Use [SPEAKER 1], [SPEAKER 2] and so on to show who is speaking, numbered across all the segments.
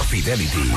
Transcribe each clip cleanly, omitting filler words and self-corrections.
[SPEAKER 1] Fidelity.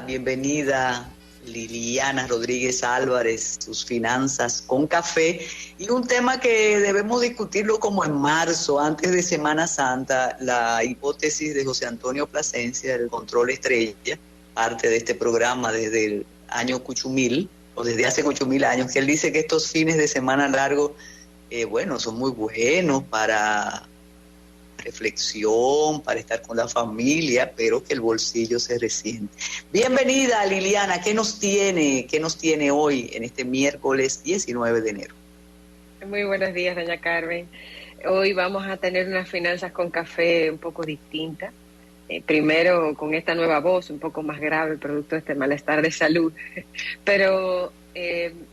[SPEAKER 2] Bienvenida Liliana Rodríguez Álvarez, sus finanzas con café, y un tema que debemos discutirlo como en marzo, antes de Semana Santa, la hipótesis de José Antonio Plasencia, el control estrella, parte de este programa desde el año Cuchumil, o desde hace 8.000 años, que él dice que estos fines de semana largos, son muy buenos para reflexión, para estar con la familia, pero que el bolsillo se resiente. Bienvenida Liliana, ¿qué nos tiene hoy en este miércoles 19 de enero?
[SPEAKER 3] Muy buenos días, doña Carmen. Hoy vamos a tener unas finanzas con café un poco distintas. Primero con esta nueva voz, un poco más grave, producto de este malestar de salud, pero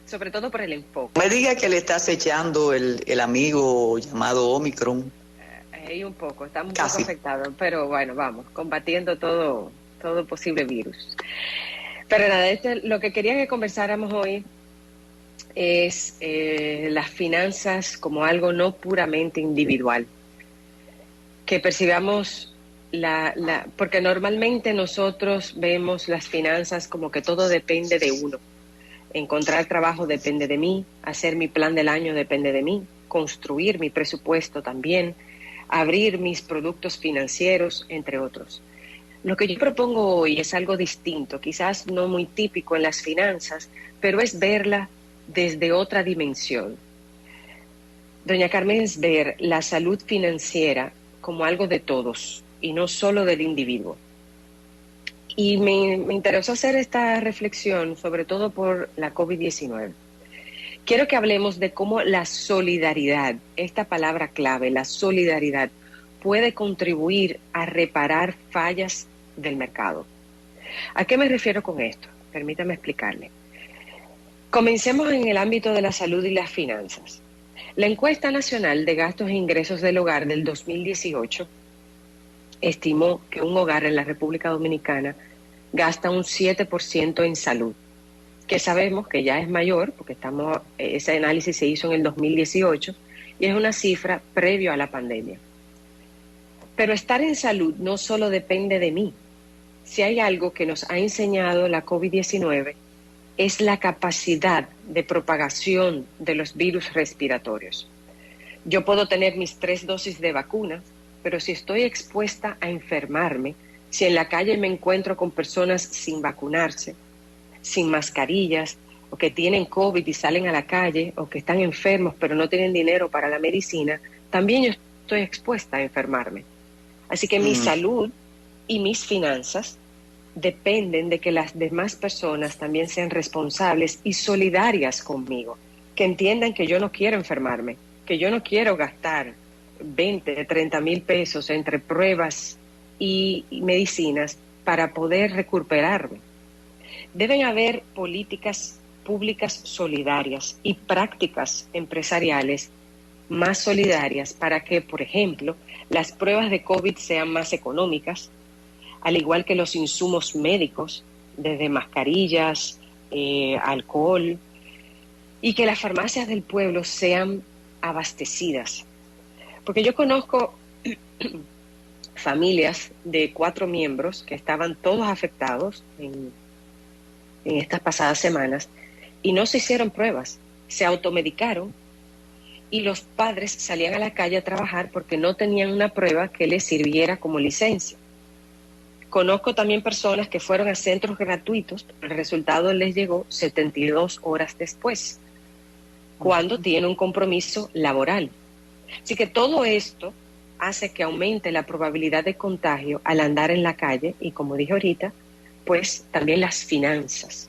[SPEAKER 3] sobre todo por el enfoque.
[SPEAKER 2] Me diga que le está acechando el amigo llamado Omicron.
[SPEAKER 3] Ahí un poco, estamos un poco afectados, pero bueno, vamos, combatiendo todo posible virus. Pero nada, lo que quería que conversáramos hoy es las finanzas como algo no puramente individual. Que percibamos porque normalmente nosotros vemos las finanzas como que todo depende de uno. Encontrar trabajo depende de mí, hacer mi plan del año depende de mí, construir mi presupuesto también, abrir mis productos financieros, entre otros. Lo que yo propongo hoy es algo distinto, quizás no muy típico en las finanzas, pero es verla desde otra dimensión. Doña Carmen, es ver la salud financiera como algo de todos y no solo del individuo. Y me interesó hacer esta reflexión, sobre todo por la COVID-19. Quiero que hablemos de cómo la solidaridad, esta palabra clave, la solidaridad, puede contribuir a reparar fallas del mercado. ¿A qué me refiero con esto? Permítame explicarle. Comencemos en el ámbito de la salud y las finanzas. La encuesta nacional de gastos e ingresos del hogar del 2018 estimó que un hogar en la República Dominicana gasta un 7% en salud, que sabemos que ya es mayor, porque ese análisis se hizo en el 2018, y es una cifra previo a la pandemia. Pero estar en salud no solo depende de mí. Si hay algo que nos ha enseñado la COVID-19, es la capacidad de propagación de los virus respiratorios. Yo puedo tener mis 3 dosis de vacuna, pero si estoy expuesta a enfermarme, si en la calle me encuentro con personas sin vacunarse, sin mascarillas, o que tienen COVID y salen a la calle, o que están enfermos pero no tienen dinero para la medicina, también yo estoy expuesta a enfermarme. Así que mi salud y mis finanzas dependen de que las demás personas también sean responsables y solidarias conmigo, que entiendan que yo no quiero enfermarme, que yo no quiero gastar 20, 30 mil pesos entre pruebas y medicinas para poder recuperarme. Deben haber políticas públicas solidarias y prácticas empresariales más solidarias para que, por ejemplo, las pruebas de COVID sean más económicas, al igual que los insumos médicos, desde mascarillas, alcohol, y que las farmacias del pueblo sean abastecidas. Porque yo conozco familias de 4 miembros que estaban todos afectados en estas pasadas semanas y no se hicieron pruebas, se automedicaron y los padres salían a la calle a trabajar porque no tenían una prueba que les sirviera como licencia. Conozco también personas que fueron a centros gratuitos, el resultado les llegó 72 horas después, cuando tienen un compromiso laboral. Así que todo esto hace que aumente la probabilidad de contagio al andar en la calle y, como dije ahorita, pues también las finanzas.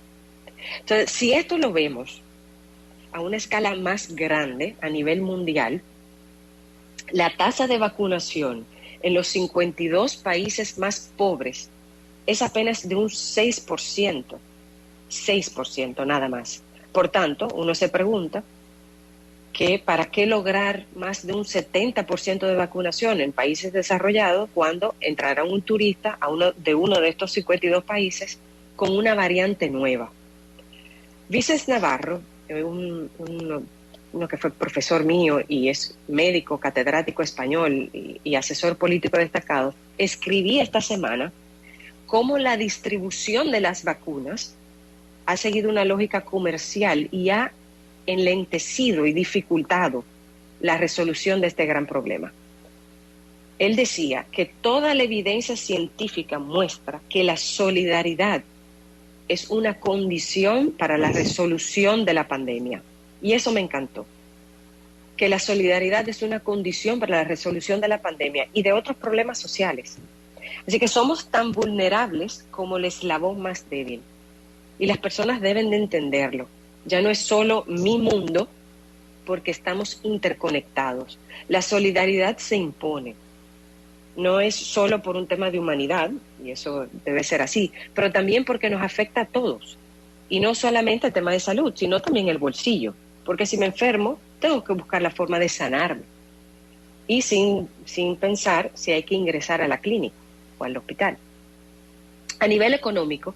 [SPEAKER 3] Entonces, si esto lo vemos a una escala más grande a nivel mundial, la tasa de vacunación en los 52 países más pobres es apenas de un 6%, 6% nada más. Por tanto, uno se pregunta que para qué lograr más de un 70% de vacunación en países desarrollados cuando entrará un turista a uno de estos 52 países con una variante nueva. Vices Navarro, uno que fue profesor mío y es médico, catedrático español y asesor político destacado, escribí esta semana cómo la distribución de las vacunas ha seguido una lógica comercial y ha enlentecido y dificultado la resolución de este gran problema. Él decía que toda la evidencia científica muestra que la solidaridad es una condición para la resolución de la pandemia. Y eso me encantó, que la solidaridad es una condición para la resolución de la pandemia y de otros problemas sociales. Así que somos tan vulnerables como el eslabón más débil. Y las personas deben de entenderlo. Ya no es solo mi mundo, porque estamos interconectados. La solidaridad se impone. No es solo por un tema de humanidad, y eso debe ser así, pero también porque nos afecta a todos. Y no solamente el tema de salud, sino también el bolsillo. Porque si me enfermo, tengo que buscar la forma de sanarme. Y sin pensar si hay que ingresar a la clínica o al hospital. A nivel económico,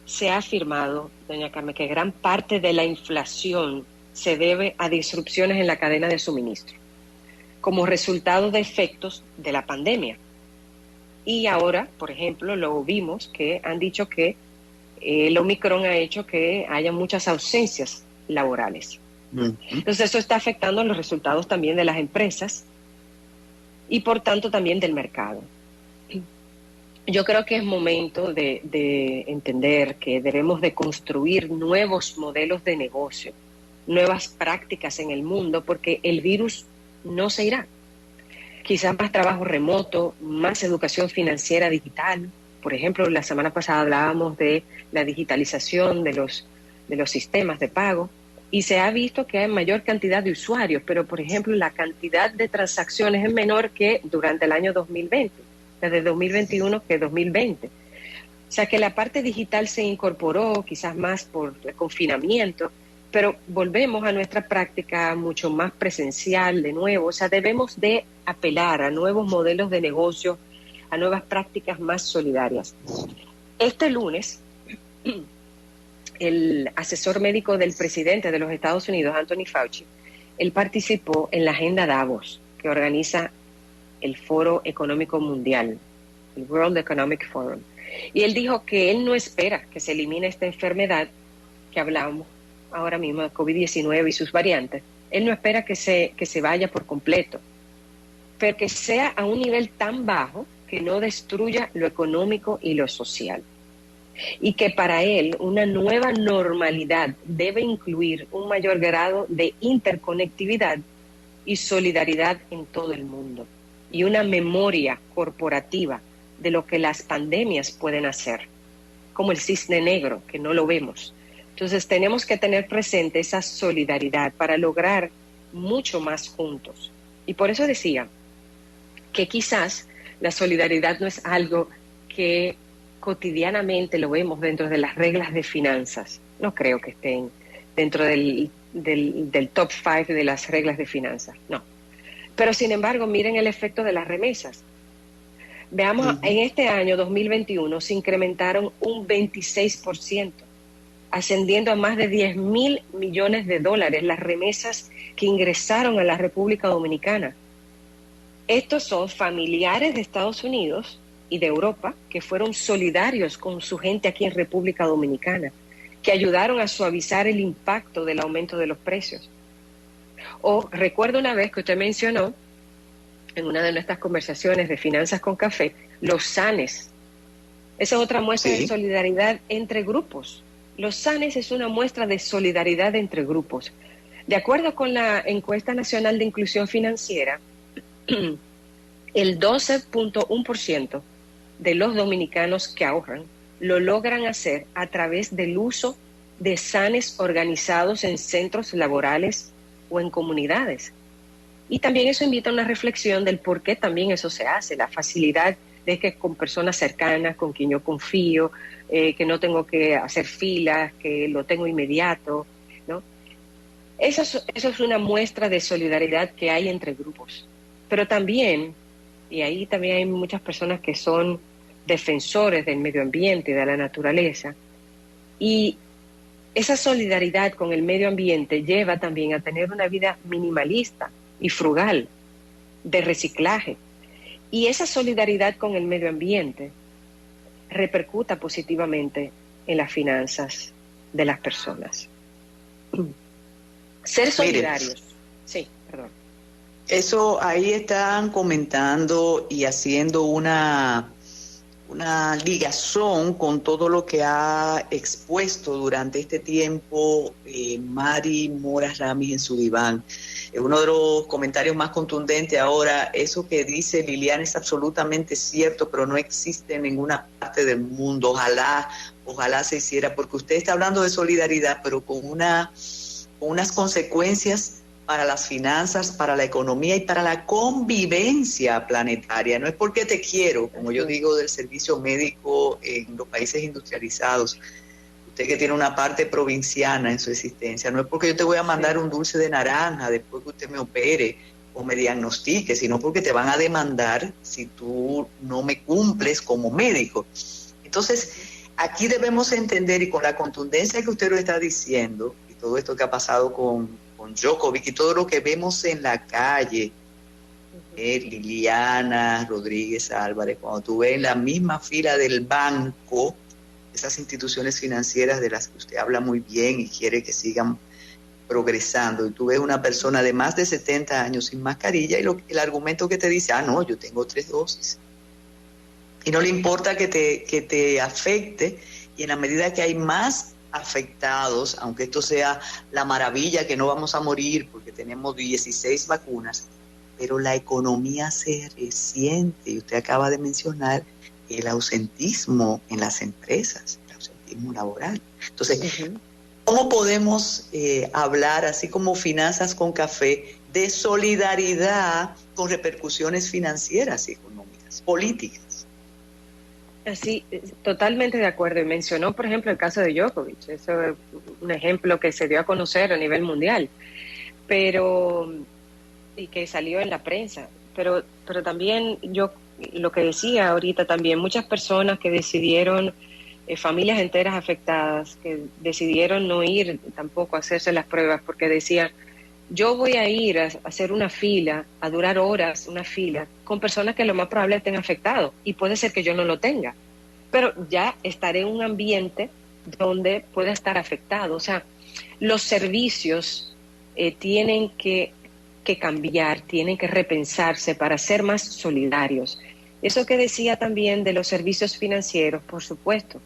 [SPEAKER 3] se ha afirmado, doña Carmen, que gran parte de la inflación se debe a disrupciones en la cadena de suministro, como resultado de efectos de la pandemia. Y ahora, por ejemplo, lo vimos que han dicho que el Omicron ha hecho que haya muchas ausencias laborales. Entonces eso está afectando los resultados también de las empresas y por tanto también del mercado. Yo creo que es momento de entender que debemos de construir nuevos modelos de negocio, nuevas prácticas en el mundo, porque el virus no se irá. Quizás más trabajo remoto, más educación financiera digital. Por ejemplo, la semana pasada hablábamos de la digitalización de los sistemas de pago y se ha visto que hay mayor cantidad de usuarios, pero por ejemplo la cantidad de transacciones es menor que durante el año 2020. Desde 2021 que 2020. O sea que la parte digital se incorporó quizás más por el confinamiento, pero volvemos a nuestra práctica mucho más presencial de nuevo. O sea, debemos de apelar a nuevos modelos de negocio, a nuevas prácticas más solidarias. Este lunes, el asesor médico del presidente de los Estados Unidos, Anthony Fauci, él participó en la Agenda Davos, que organiza el Foro Económico Mundial, el World Economic Forum. Y él dijo que él no espera que se elimine esta enfermedad que hablamos ahora mismo, de COVID-19 y sus variantes. Él no espera que se vaya por completo, pero que sea a un nivel tan bajo que no destruya lo económico y lo social. Y que para él una nueva normalidad debe incluir un mayor grado de interconectividad y solidaridad en todo el mundo. Y una memoria corporativa de lo que las pandemias pueden hacer, como el cisne negro, que no lo vemos. Entonces tenemos que tener presente esa solidaridad para lograr mucho más juntos. Y por eso decía que quizás la solidaridad no es algo que cotidianamente lo vemos dentro de las reglas de finanzas. No creo que estén dentro del top 5 de las reglas de finanzas, no. Pero sin embargo, miren el efecto de las remesas. Veamos, en este año 2021 se incrementaron un 26%, ascendiendo a más de 10,000 millones de dólares las remesas que ingresaron a la República Dominicana. Estos son familiares de Estados Unidos y de Europa que fueron solidarios con su gente aquí en República Dominicana, que ayudaron a suavizar el impacto del aumento de los precios. O recuerdo una vez que usted mencionó en una de nuestras conversaciones de Finanzas con Café, los SANES. Esa es otra muestra de solidaridad entre grupos. Los SANES es una muestra de solidaridad entre grupos. De acuerdo con la Encuesta Nacional de Inclusión Financiera, el 12.1% de los dominicanos que ahorran lo logran hacer a través del uso de SANES organizados en centros laborales o en comunidades. Y también eso invita a una reflexión del por qué también eso se hace, la facilidad de que con personas cercanas, con quien yo confío, que no tengo que hacer filas, que lo tengo inmediato, ¿no? Eso es una muestra de solidaridad que hay entre grupos. Pero también, y ahí también hay muchas personas que son defensores del medio ambiente y de la naturaleza, y esa solidaridad con el medio ambiente lleva también a tener una vida minimalista y frugal, de reciclaje. Y esa solidaridad con el medio ambiente repercuta positivamente en las finanzas de las personas. Ser solidarios. Mire, sí, perdón.
[SPEAKER 2] Eso ahí están comentando y haciendo una ligazón con todo lo que ha expuesto durante este tiempo Mari Mora Ramis en su diván. Uno de los comentarios más contundentes ahora, eso que dice Liliana es absolutamente cierto, pero no existe en ninguna parte del mundo. Ojalá se hiciera, porque usted está hablando de solidaridad, pero con unas consecuencias para las finanzas, para la economía y para la convivencia planetaria. No es porque te quiero, como yo digo del servicio médico en los países industrializados, usted que tiene una parte provinciana en su existencia, no es porque yo te voy a mandar un dulce de naranja después que usted me opere o me diagnostique, sino porque te van a demandar si tú no me cumples como médico. Entonces, aquí debemos entender, y con la contundencia que usted lo está diciendo, y todo esto que ha pasado con Djokovic y todo lo que vemos en la calle, Liliana Rodríguez Álvarez, cuando tú ves en la misma fila del banco, esas instituciones financieras de las que usted habla muy bien y quiere que sigan progresando, y tú ves una persona de más de 70 años sin mascarilla y el argumento que te dice, no, yo tengo 3 dosis. Y no le importa que te afecte, y en la medida que hay más afectados, aunque esto sea la maravilla que no vamos a morir porque tenemos 16 vacunas, pero la economía se resiente, y usted acaba de mencionar el ausentismo en las empresas, el ausentismo laboral. Entonces, ¿cómo podemos hablar, así como Finanzas con Café, de solidaridad con repercusiones financieras y económicas, políticas?
[SPEAKER 3] Sí, totalmente de acuerdo. Y mencionó, por ejemplo, el caso de Djokovic. Eso es un ejemplo que se dio a conocer a nivel mundial, y que salió en la prensa. Pero también yo, lo que decía ahorita también, muchas personas que decidieron, familias enteras afectadas, que decidieron no ir tampoco a hacerse las pruebas porque decían, yo voy a ir a hacer una fila, a durar horas una fila, con personas que lo más probable estén afectadas, y puede ser que yo no lo tenga, pero ya estaré en un ambiente donde pueda estar afectado. O sea, los servicios tienen que cambiar, tienen que repensarse para ser más solidarios. Eso que decía también de los servicios financieros, por supuesto,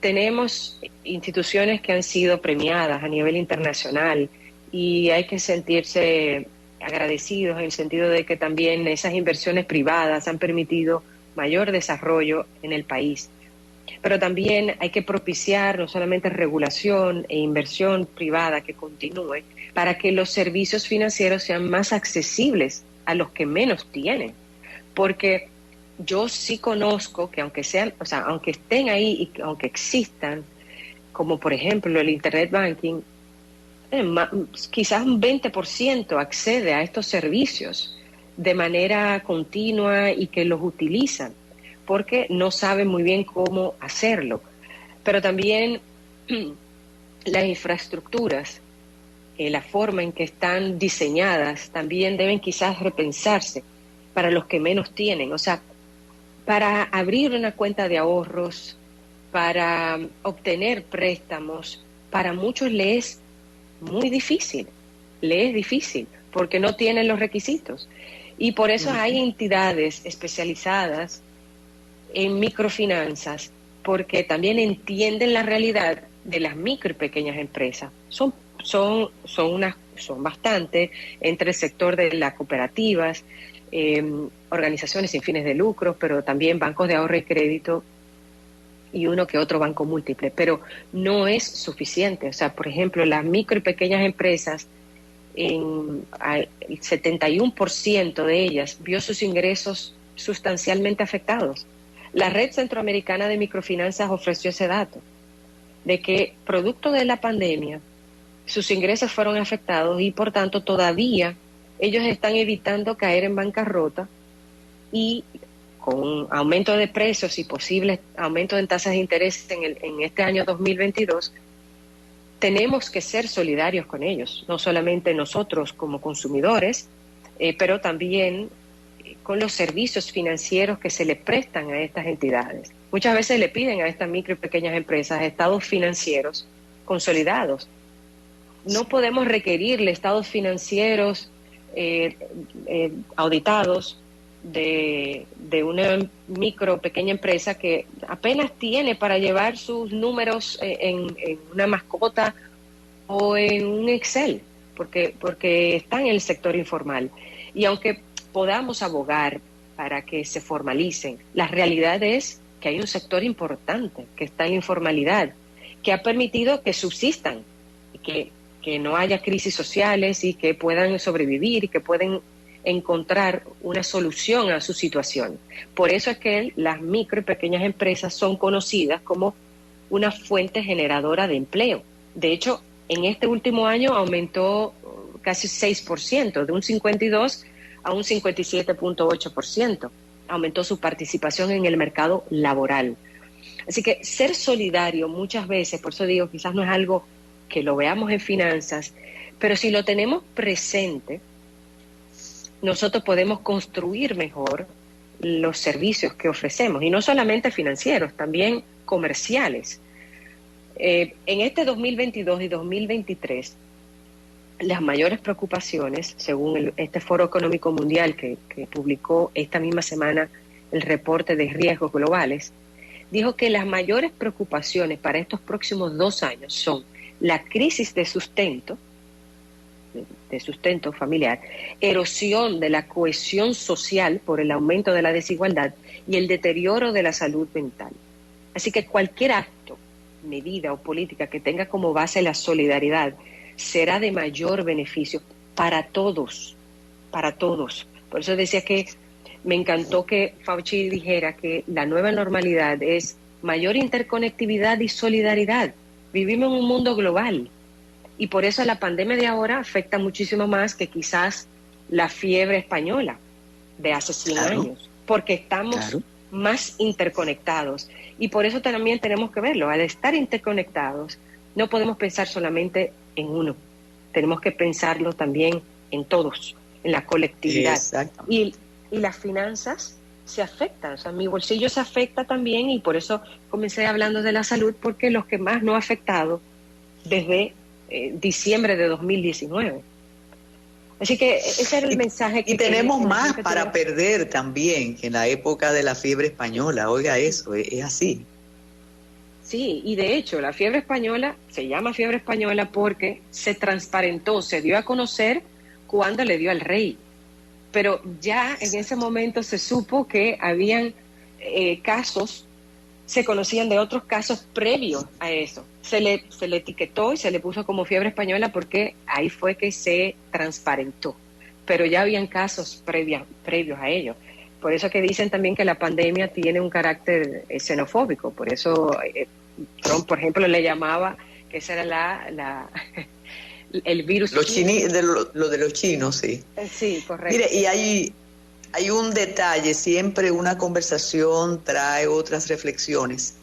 [SPEAKER 3] tenemos instituciones que han sido premiadas a nivel internacional, y hay que sentirse agradecidos en el sentido de que también esas inversiones privadas han permitido mayor desarrollo en el país. Pero también hay que propiciar no solamente regulación e inversión privada que continúe para que los servicios financieros sean más accesibles a los que menos tienen. Porque yo sí conozco que aunque estén ahí y aunque existan, como por ejemplo el Internet Banking, quizás un 20% accede a estos servicios de manera continua y que los utilizan porque no saben muy bien cómo hacerlo. Pero también las infraestructuras, la forma en que están diseñadas, también deben quizás repensarse para los que menos tienen. O sea, para abrir una cuenta de ahorros, para obtener préstamos, para muchos les es muy difícil, porque no tienen los requisitos. Y por eso hay entidades especializadas en microfinanzas, porque también entienden la realidad de las micro y pequeñas empresas. Son bastante entre el sector de las cooperativas, organizaciones sin fines de lucro, pero también bancos de ahorro y crédito y uno que otro banco múltiple, pero no es suficiente. O sea, por ejemplo, las micro y pequeñas empresas, el 71% de ellas vio sus ingresos sustancialmente afectados. La Red Centroamericana de Microfinanzas ofreció ese dato, de que producto de la pandemia sus ingresos fueron afectados y por tanto todavía ellos están evitando caer en bancarrota, y con aumento de precios y posibles aumentos en tasas de interés en este año 2022, tenemos que ser solidarios con ellos, no solamente nosotros como consumidores, pero también con los servicios financieros que se le prestan a estas entidades. Muchas veces le piden a estas micro y pequeñas empresas estados financieros consolidados. No podemos requerirle estados financieros auditados de una micro o pequeña empresa que apenas tiene para llevar sus números en una mascota o en un Excel, porque está en el sector informal. Y aunque podamos abogar para que se formalicen, la realidad es que hay un sector importante que está en la informalidad, que ha permitido que subsistan, que no haya crisis sociales y que puedan sobrevivir y que pueden encontrar una solución a su situación. Por eso es que las micro y pequeñas empresas son conocidas como una fuente generadora de empleo. De hecho, en este último año aumentó casi 6%, de un 52% a un 57.8%. Aumentó su participación en el mercado laboral. Así que ser solidario muchas veces, por eso digo, quizás no es algo que lo veamos en finanzas, pero si lo tenemos presente, nosotros podemos construir mejor los servicios que ofrecemos, y no solamente financieros, también comerciales. En este 2022 y 2023, las mayores preocupaciones, según este Foro Económico Mundial que publicó esta misma semana el reporte de riesgos globales, dijo que las mayores preocupaciones para estos próximos 2 años son la crisis de sustento familiar, erosión de la cohesión social por el aumento de la desigualdad y el deterioro de la salud mental. Así que cualquier acto, medida o política que tenga como base la solidaridad será de mayor beneficio para todos, para todos. Por eso decía que me encantó que Fauci dijera que la nueva normalidad es mayor interconectividad y solidaridad. Vivimos en un mundo global y por eso la pandemia de ahora afecta muchísimo más que quizás la fiebre española de hace 100 años, porque estamos más interconectados, y por eso también tenemos que verlo. Al estar interconectados no podemos pensar solamente en uno, tenemos que pensarlo también en todos, en la colectividad. Y las finanzas se afectan, o sea, mi bolsillo se afecta también, y por eso comencé hablando de la salud, porque los que más no ha afectado desde diciembre de 2019. Así que ese era el mensaje que...
[SPEAKER 2] Y tenemos más para perder también que en la época de la fiebre española, oiga eso, es así.
[SPEAKER 3] Sí, y de hecho la fiebre española se llama fiebre española porque se transparentó, se dio a conocer cuando le dio al rey. Pero ya en ese momento se supo que habían casos, se conocían de otros casos previos a eso. Se le etiquetó y se le puso como fiebre española porque ahí fue que se transparentó. Pero ya habían casos previos a ello. Por eso que dicen también que la pandemia tiene un carácter xenofóbico. Por eso Trump, por ejemplo, le llamaba que esa era el virus.
[SPEAKER 2] Lo de los chinos, sí.
[SPEAKER 3] Sí, correcto.
[SPEAKER 2] Mire, y hay un detalle, siempre una conversación trae otras reflexiones.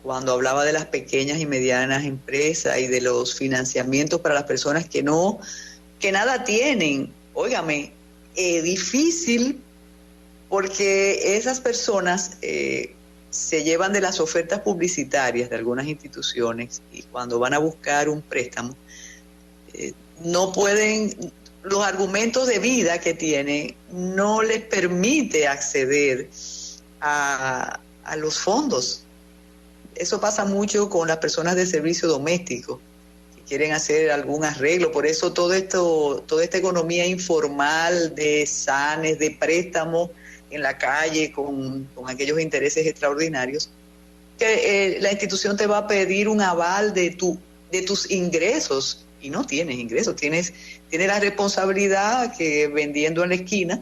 [SPEAKER 2] Cuando hablaba de las pequeñas y medianas empresas y de los financiamientos para las personas que nada tienen, óigame, difícil, porque esas personas se llevan de las ofertas publicitarias de algunas instituciones, y cuando van a buscar un préstamo, no pueden, los argumentos de vida que tienen no les permite acceder a los fondos. Eso pasa mucho con las personas de servicio doméstico, que quieren hacer algún arreglo. Por eso toda esta economía informal de SANES, de préstamos en la calle con aquellos intereses extraordinarios, que la institución te va a pedir un aval de tus ingresos, y no tienes ingresos, tienes la responsabilidad que vendiendo en la esquina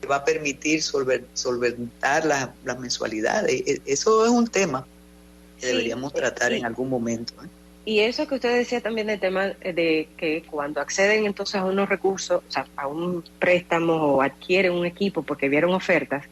[SPEAKER 2] te va a permitir solventar las mensualidades. Eso es un tema que deberíamos tratar en algún momento.
[SPEAKER 3] Y eso que usted decía también del tema de que cuando acceden entonces a unos recursos, o sea, a un préstamo o adquieren un equipo porque vieron ofertas,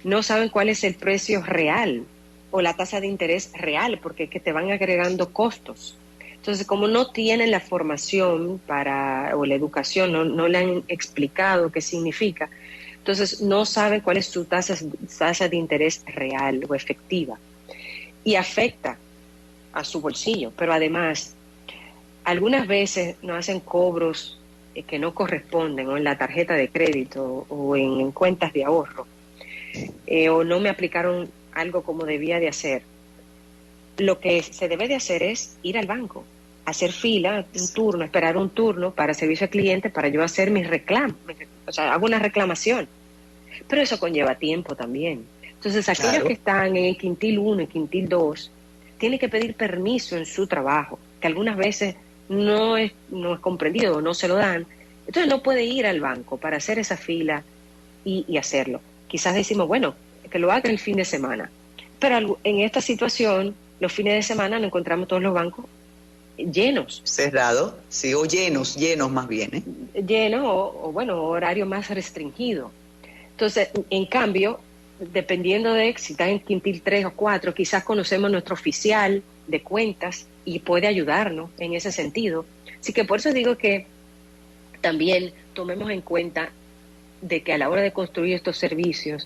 [SPEAKER 3] no saben cuál es el precio real o la tasa de interés real, porque es que te van agregando costos. Entonces, como no tienen la formación o la educación, no le han explicado qué significa, entonces no saben cuál es su tasa de interés real o efectiva. Y afecta a su bolsillo, pero además, algunas veces nos hacen cobros que no corresponden, o en la tarjeta de crédito, o en cuentas de ahorro, o no me aplicaron algo como debía de hacer. Lo que se debe de hacer es ir al banco, hacer fila, esperar un turno para servicio al cliente, para yo hacer mi reclamo, o sea, hago una reclamación. Pero eso conlleva tiempo también. Entonces, aquellos que están en el quintil 1 y quintil 2 tienen que pedir permiso en su trabajo, que algunas veces no es comprendido o no se lo dan. Entonces, no puede ir al banco para hacer esa fila y hacerlo. Quizás decimos, bueno, que lo haga el fin de semana. Pero en esta situación, los fines de semana no encontramos todos los bancos llenos.
[SPEAKER 2] Cerrados, sí, o llenos más bien.
[SPEAKER 3] Llenos o horario más restringido. Entonces, en cambio, dependiendo de si está en quintil 3 o 4, quizás conocemos nuestro oficial de cuentas y puede ayudarnos en ese sentido. Así que por eso digo que también tomemos en cuenta de que a la hora de construir estos servicios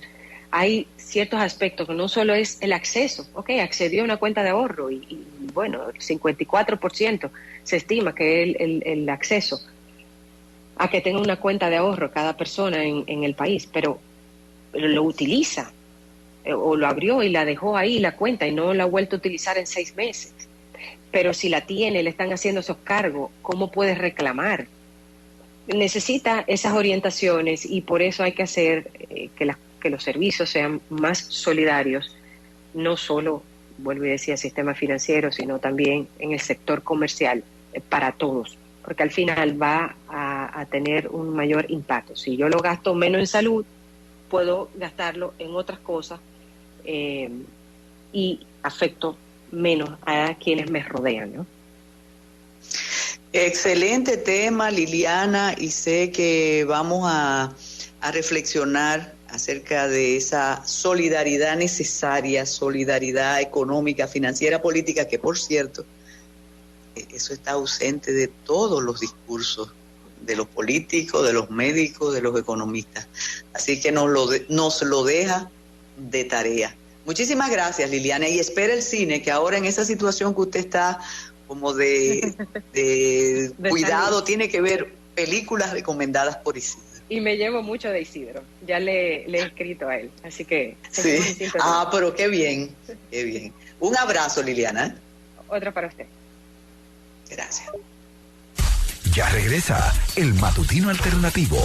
[SPEAKER 3] hay ciertos aspectos que no solo es el acceso. Accedió a una cuenta de ahorro y bueno, el 54% se estima que es el acceso a que tenga una cuenta de ahorro cada persona en el país, pero lo utiliza o lo abrió y la dejó ahí la cuenta y no la ha vuelto a utilizar en 6 meses. Pero si la tiene, le están haciendo esos cargos, ¿cómo puede reclamar? Necesita esas orientaciones y por eso hay que hacer que los servicios sean más solidarios, no solo, vuelvo a decir, el sistema financiero, sino también en el sector comercial, para todos, porque al final va a tener un mayor impacto. Si yo lo gasto menos en salud, puedo gastarlo en otras cosas y afecto menos a quienes me rodean, ¿no?
[SPEAKER 2] Excelente tema, Liliana, y sé que vamos a reflexionar acerca de esa solidaridad necesaria, solidaridad económica, financiera, política, que por cierto, eso está ausente de todos los discursos de los políticos, de los médicos, de los economistas. Así que nos lo deja de tarea. Muchísimas gracias, Liliana, y espera el cine, que ahora en esa situación que usted está como de cuidado, salud, tiene que ver películas recomendadas por Isidro.
[SPEAKER 3] Y me llevo mucho de Isidro, ya le he escrito a él, así que...
[SPEAKER 2] Sí, pero qué bien, qué bien. Un abrazo, Liliana.
[SPEAKER 3] Otro para usted.
[SPEAKER 2] Gracias.
[SPEAKER 1] Ya regresa el Matutino Alternativo.